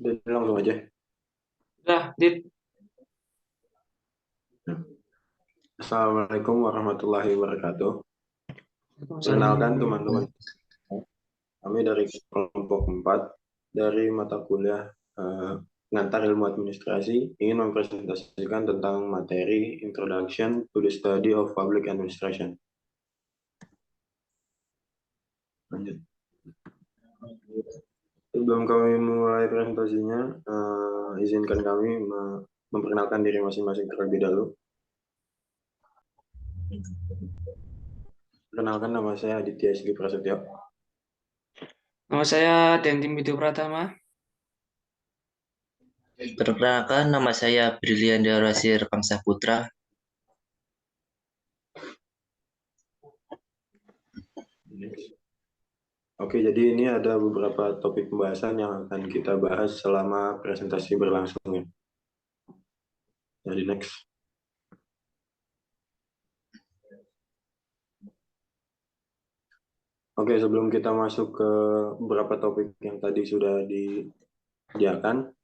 Dan langsung aja. Nah, Dit, Assalamualaikum warahmatullahi wabarakatuh. Perkenalkan Assalamualaikum. teman-teman, kami dari kelompok 4 dari mata kuliah pengantar ilmu administrasi ingin mempresentasikan tentang materi Introduction to the Study of Public Administration. Lanjut. Sebelum kami mulai presentasinya, izinkan kami memperkenalkan diri masing-masing terlebih dahulu. Perkenalkan, nama saya Aditya Sigi Prasetyo. Nama saya Dendim Widu Pratama. Perkenalkan, nama saya Brilian Darwasir Pangsa Putra. Oke, jadi ini ada beberapa topik pembahasan yang akan kita bahas selama presentasi berlangsung ya. Jadi next. Oke, sebelum kita masuk ke beberapa topik yang tadi sudah disediakan,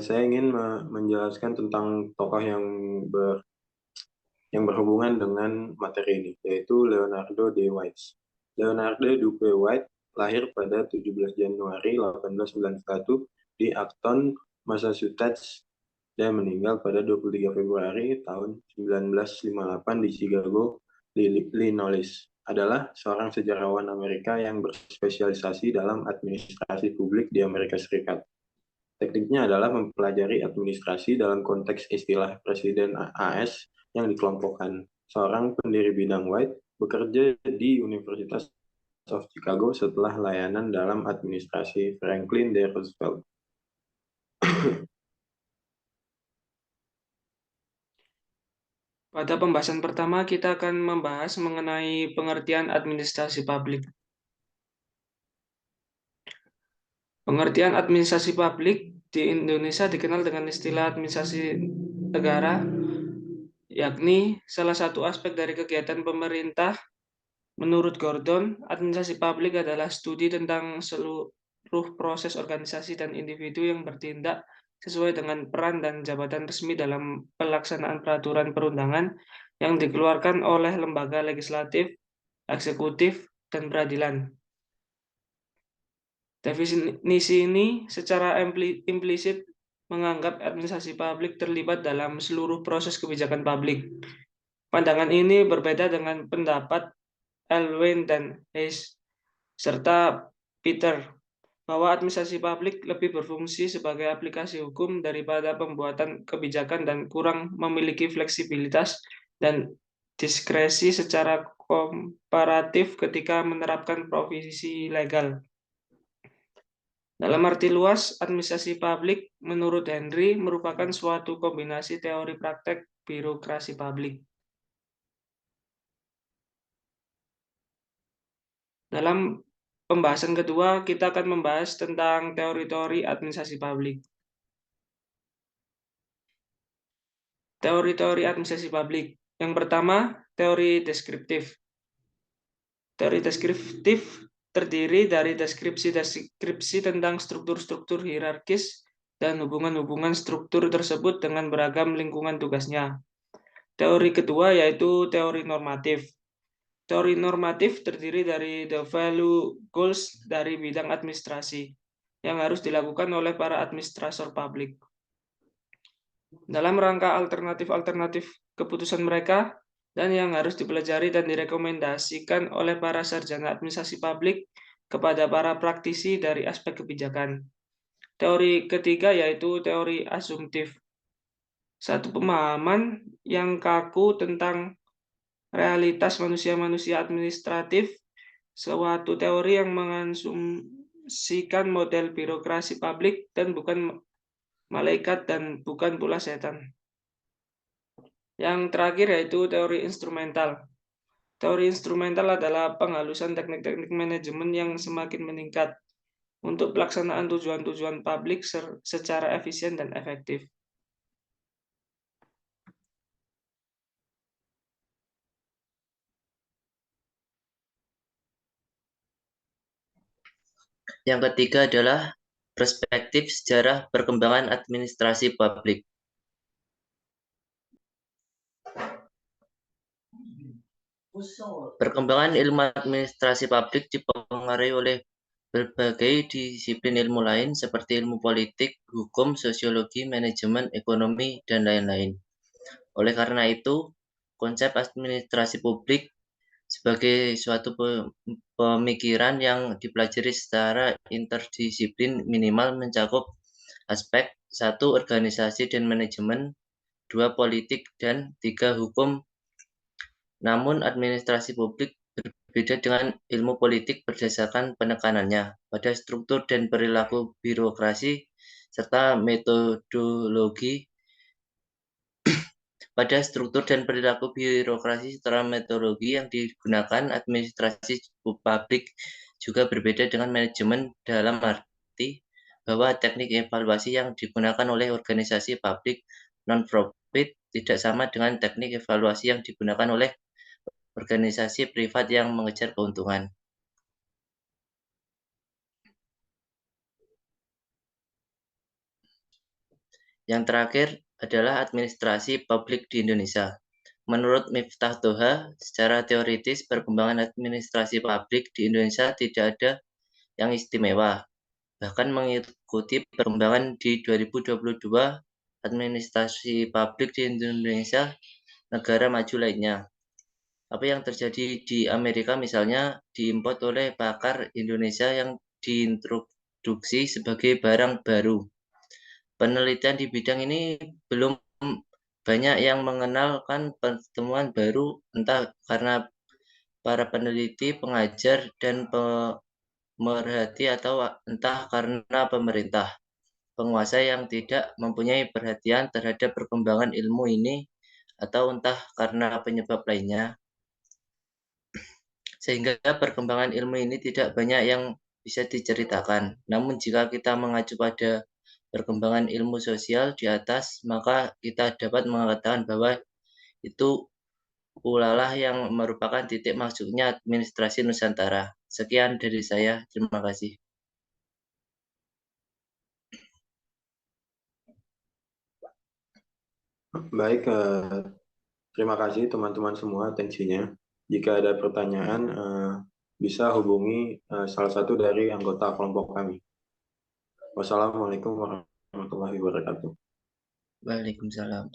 saya ingin menjelaskan tentang tokoh yang berhubungan dengan materi ini, yaitu Leonardo D. White. Leonardo Duque White lahir pada 17 Januari 1891 di Acton, Massachusetts, dan meninggal pada 23 Februari tahun 1958 di Chicago, Illinois. Adalah seorang sejarawan Amerika yang berspesialisasi dalam administrasi publik di Amerika Serikat. Tekniknya adalah mempelajari administrasi dalam konteks istilah Presiden AS yang dikelompokkan. Seorang pendiri bidang White bekerja di Universitas of Chicago setelah layanan dalam administrasi Franklin D. Roosevelt. Pada pembahasan pertama, kita akan membahas mengenai pengertian administrasi publik. Pengertian administrasi publik di Indonesia dikenal dengan istilah administrasi negara, yakni salah satu aspek dari kegiatan pemerintah. Menurut Gordon, administrasi publik adalah studi tentang seluruh proses organisasi dan individu yang bertindak sesuai dengan peran dan jabatan resmi dalam pelaksanaan peraturan perundangan yang dikeluarkan oleh lembaga legislatif, eksekutif, dan peradilan. Definisi ini secara implisit menganggap administrasi publik terlibat dalam seluruh proses kebijakan publik. Pandangan ini berbeda dengan pendapat Elwin dan Hayes serta Peter bahwa administrasi publik lebih berfungsi sebagai aplikasi hukum daripada pembuatan kebijakan dan kurang memiliki fleksibilitas dan diskresi secara komparatif ketika menerapkan provisi legal. Dalam arti luas, administrasi publik menurut Henry merupakan suatu kombinasi teori praktek birokrasi publik. Dalam pembahasan kedua, kita akan membahas tentang teori-teori administrasi publik. Teori-teori administrasi publik. Yang pertama, teori deskriptif. Teori deskriptif terdiri dari deskripsi-deskripsi tentang struktur-struktur hierarkis dan hubungan-hubungan struktur tersebut dengan beragam lingkungan tugasnya. Teori kedua yaitu teori normatif. Teori normatif terdiri dari the value goals dari bidang administrasi yang harus dilakukan oleh para administrator publik. Dalam rangka alternatif-alternatif keputusan mereka dan yang harus dipelajari dan direkomendasikan oleh para sarjana administrasi publik kepada para praktisi dari aspek kebijakan. Teori ketiga yaitu teori asumtif. Satu pemahaman yang kaku tentang realitas manusia-manusia administratif, suatu teori yang mengasumsikan model birokrasi publik dan bukan malaikat dan bukan pula setan. Yang terakhir yaitu teori instrumental. Teori instrumental adalah penghalusan teknik-teknik manajemen yang semakin meningkat untuk pelaksanaan tujuan-tujuan publik secara efisien dan efektif. Yang ketiga adalah Perspektif sejarah perkembangan administrasi publik. Perkembangan ilmu administrasi publik dipengaruhi oleh berbagai disiplin ilmu lain seperti ilmu politik, hukum, sosiologi, manajemen, ekonomi, dan lain-lain. Oleh karena itu, konsep administrasi publik sebagai suatu pemikiran yang dipelajari secara interdisiplin minimal mencakup aspek 1. Organisasi dan manajemen, 2. Politik, dan 3. Hukum. Namun administrasi publik berbeda dengan ilmu politik berdasarkan penekanannya pada struktur dan perilaku birokrasi serta metodologi yang digunakan. Administrasi publik juga berbeda dengan manajemen dalam arti bahwa teknik evaluasi yang digunakan oleh organisasi publik non-profit tidak sama dengan teknik evaluasi yang digunakan oleh organisasi privat yang mengejar keuntungan. Yang terakhir adalah administrasi publik di Indonesia. Menurut Miftah Toha, secara teoritis perkembangan administrasi publik di Indonesia tidak ada yang istimewa. Bahkan mengikuti perkembangan di 2022, administrasi publik di Indonesia negara maju lainnya. Apa yang terjadi di Amerika misalnya diimport oleh pakar Indonesia yang diintroduksi sebagai barang baru. Penelitian di bidang ini belum banyak yang mengenalkan pertemuan baru, entah karena para peneliti, pengajar, dan pemerhati atau entah karena pemerintah penguasa yang tidak mempunyai perhatian terhadap perkembangan ilmu ini atau entah karena penyebab lainnya. Sehingga perkembangan ilmu ini tidak banyak yang bisa diceritakan. Namun jika kita mengacu pada perkembangan ilmu sosial di atas, maka kita dapat mengatakan bahwa itu pulalah yang merupakan titik masuknya administrasi Nusantara. Sekian dari saya, terima kasih. Baik, terima kasih teman-teman semua atensinya. Jika ada pertanyaan, bisa hubungi salah satu dari anggota kelompok kami. Wassalamualaikum warahmatullahi wabarakatuh. Waalaikumsalam.